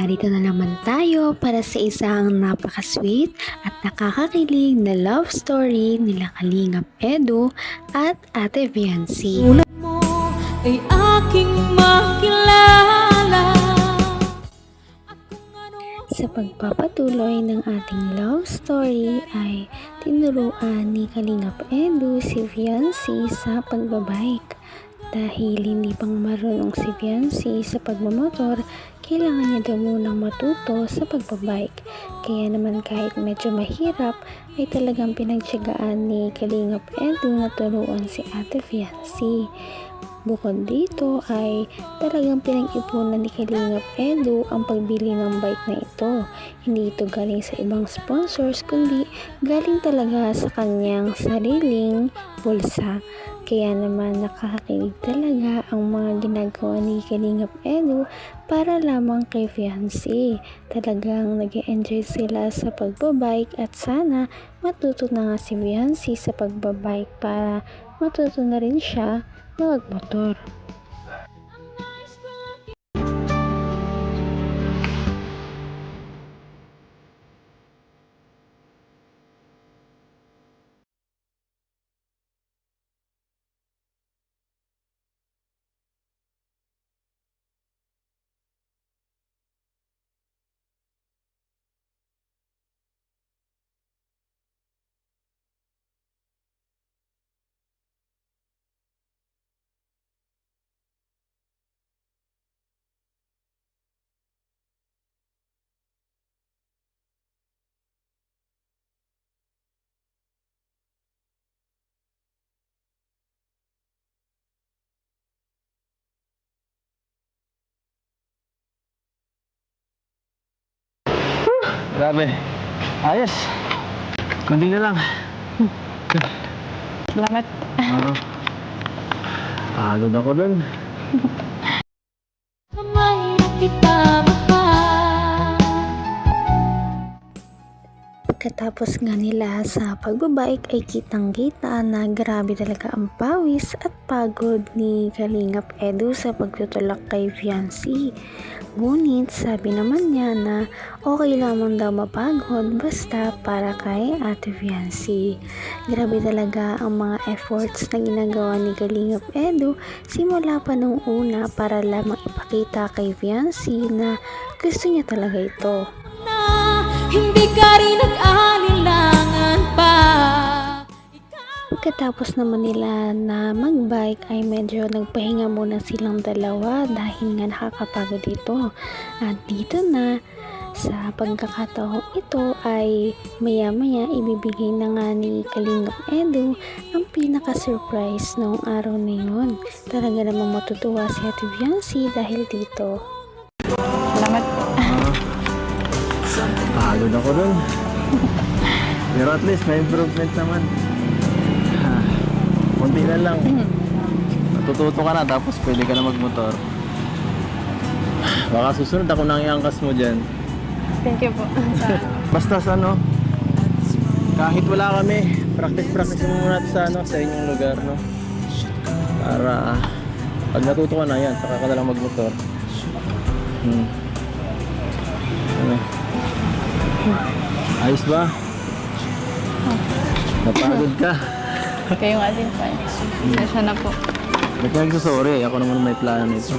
narito na naman tayo para sa isang napaka-sweet at nakakakilig na love story nila Kalingap Edu at Ate Viancy. Tulad mo ay aking makilala. Sa pagpapatuloy ng ating love story ay tinuruan ni Kalingap Edu si Viancy sa pagbabike. Dahil hindi pang marunong si Viancy sa pagmamotor, kailangan niya daw munang matuto sa pagbabike. Kaya naman kahit medyo mahirap, ay talagang pinagtiyagaan ni Kalingap Edu na turuan si Ate Viancy. Bukod dito ay talagang pinag-ipunan ni Kalingap Edu ang pagbili ng bike na ito. Hindi ito galing sa ibang sponsors kundi galing talaga sa kanyang sariling bulsa. Kaya naman nakakakilig talaga ang mga ginagawa ni Kalingap Edu para lamang kay Viancy. Talagang nag-enjoy sila sa pagbabike at sana matuto na nga si Viancy sa pagbabike para matuto na rin siya na magmotor. Grabe. Ayos. Kunti na lang. Salamat. Oo. Pagod ako dun. Kamay na kita mahal. Pagkatapos nga nila sa pagbabike ay kitang-kita na grabe talaga ang pawis at pagod ni Kalingap Edu sa pagtutulak kay Viancy. Ngunit sabi naman niya na okay lamang daw mapagod basta para kay Ate Viancy. Grabe talaga ang mga efforts na ginagawa ni Kalingap Edu simula pa nung una para lamang ipakita kay Viancy na gusto niya talaga ito. Hindi ka rin nag-alilangan pa. Pagkatapos naman nila na magbike ay medyo nagpahinga muna silang dalawa dahil nga nakakapagod ito. At dito na sa pagkakataong ito ay maya-maya ibibigay na nga ni Kalingap Edu ang pinaka-surprise noong araw na yun. Talaga namang matutuwa si Ate Viancy dahil dito. Salamat. Pagod ako dun. Pero at least may improvement naman. Kunti na lang. Matututo ka na tapos pwede ka na magmotor. Baka susunod ako nang iangkas mo dyan. Thank you po. Basta sa ano, kahit wala kami, practice mo muna sa ano, sa inyong lugar, no? Para pag natuto ka na yan, saka ka na lang magmotor. Ano? Ayos ba? Napagod ka? Kayo nga din pa. Sasya na po. Ba't ka nagsasorry? Ako naman may plano nito.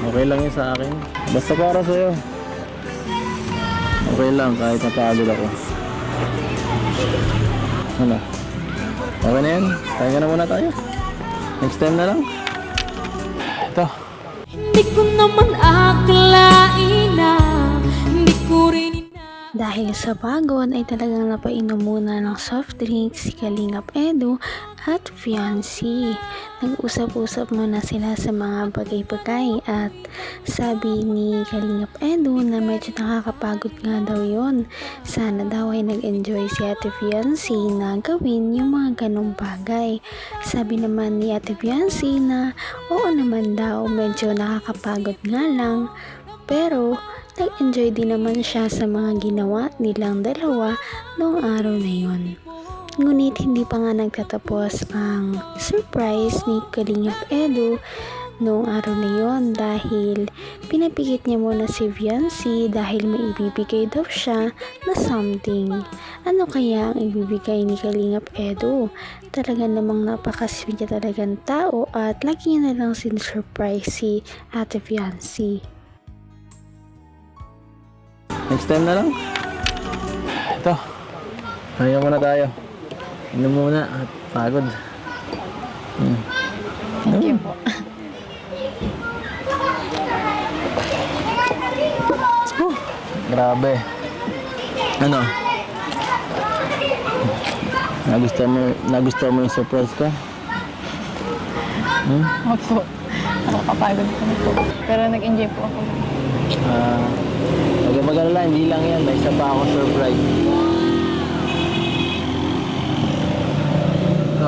Okay lang yun sa akin. Basta para sa'yo. Okay lang kahit napagod ako. Ano? Okay na yan? Tayo na muna tayo. Next time na lang. Ito. Hindi ko naman akalain na hindi ko rin Dahil sa pagod ay talagang napainom muna ng soft drinks si Kalingap Edu at Viancy. Nag-usap-usap muna sila sa mga bagay-bagay at sabi ni Kalingap Edu na medyo nakakapagod nga daw yon. Sana daw ay nag-enjoy si Ate Viancy na gawin yung mga ganong bagay. Sabi naman ni Ate Viancy na oo naman daw, medyo nakakapagod nga lang, pero nag-enjoy din naman siya sa mga ginawa nilang dalawa noong araw na yun. Ngunit hindi pa nga nagtatapos ang surprise ni Kalingap Edu noong araw na yon dahil pinapikit niya muna si Viancy dahil may ibibigay daw siya na something. Ano kaya ang ibibigay ni Kalingap Edu? Talaga namang napakasweet niya talagang tao at lagi niya na lang sin-surprise si Ate Viancy. Next time na lang. Ito. Kaya muna tayo. Inom muna at pagod. Thank you po. Grabe. Ano? Nagustuhan mo yung surprise ko? Opo. Nakakapagod po na po. Pero nag-enjoy po ako. Huwag mag-alala, hindi lang yan. May isa pa ako surprise. Ito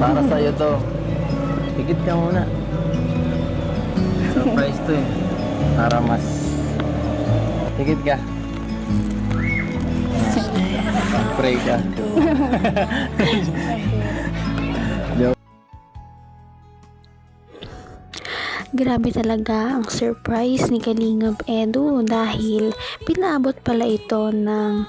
para sa'yo to. Higit ka muna. Surprise to eh. Para mas higit ka. Pray ka. Joke. Grabe talaga ang surprise ni Kalingap Edu dahil pinaabot pala ito ng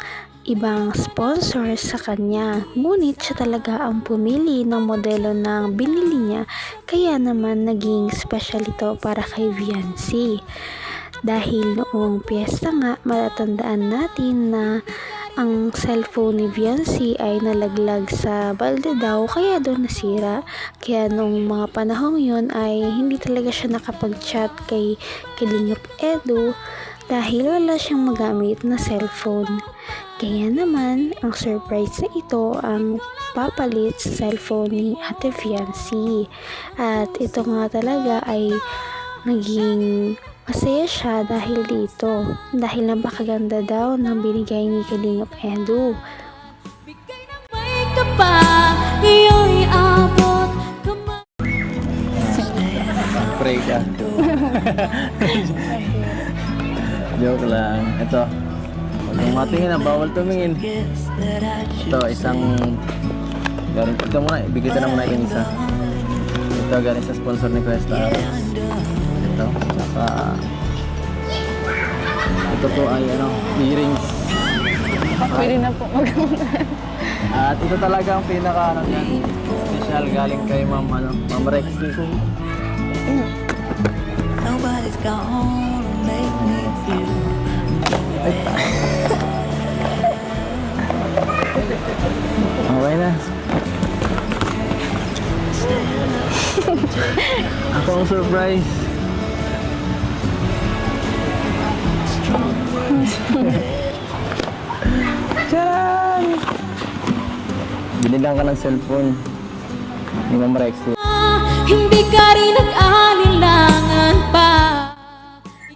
ibang sponsor sa kanya. Ngunit siya talaga ang pumili ng modelo ng binili niya, kaya naman naging special ito para kay Viancy. Dahil noong piyesta nga, matatandaan natin na ang cellphone ni Viancy ay nalaglag sa balde daw, kaya doon nasira. Kaya nung mga panahong yon ay hindi talaga siya nakapag-chat kay Kalingap Edu dahil wala siyang magamit na cellphone. Kaya naman, ang surprise na ito ang papalit sa cellphone ni Ate Viancy. At ito nga talaga ay naging masaya siya dahil dito. Dahil napakaganda daw ng binigay ni Kalingap Edu. May ka pa, iyo'y abot kamay. Pray ka. Joke lang. Ito. Huwag mong matingin na, bawal tumingin. Ito, isang galing. Ito muna, ibigay na muna yung isa. Ito, galing sa sponsor ni Cuesta Aros. Ito, saka ito po ay earrings. Pwede na po At ito talaga ang pinaka yan, special galing kay Ma'am Rexy. Nobody's gonna make me feel. Okay na. Ako ang surprise. Tiyan! Binilang ka ng cellphone ni Ma'am Rexy. Hindi ka rin nag-alinlangan pa.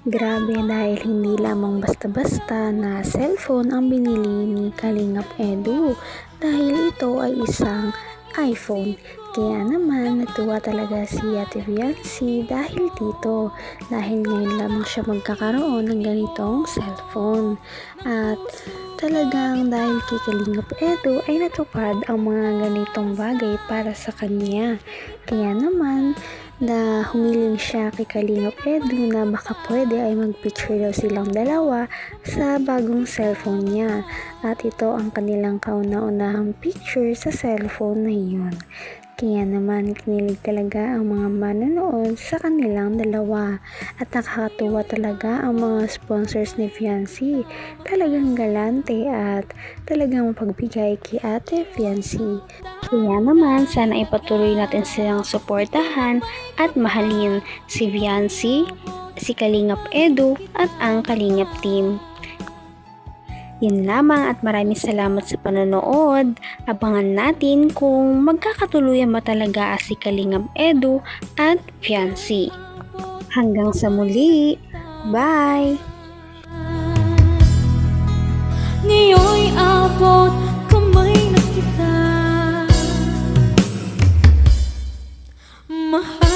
Grabe dahil hindi lamang basta-basta na cellphone ang binili ni Kalingap Edu dahil ito ay isang iPhone. Kaya naman natuwa talaga si Ate Viancy dahil dito, dahil ngayon lamang siya magkakaroon ng ganitong cellphone. At talagang dahil kay Kalingap Edu ay natupad ang mga ganitong bagay para sa kanya. Kaya naman na humiling siya kay Kalingap Edu na baka pwede ay mag-picture daw silang dalawa sa bagong cellphone niya. At ito ang kanilang kauna-unahang picture sa cellphone na yun. Kaya naman kinilig talaga ang mga manonood sa kanilang dalawa. At nakakatuwa talaga ang mga sponsors ni Viancy. Talagang galante at talagang mapagbigay kay Ate Viancy. Kaya naman sana ipatuloy natin silang suportahan at mahalin si Viancy, si Kalingap Edu at ang Kalingap team. Yun lamang at maraming salamat sa panonood. Abangan natin kung magkakatuluyan ba talaga si Kalingap Edu at Viancy. Hanggang sa muli. Bye! Ngayon'y abot kamay na kita. Mahal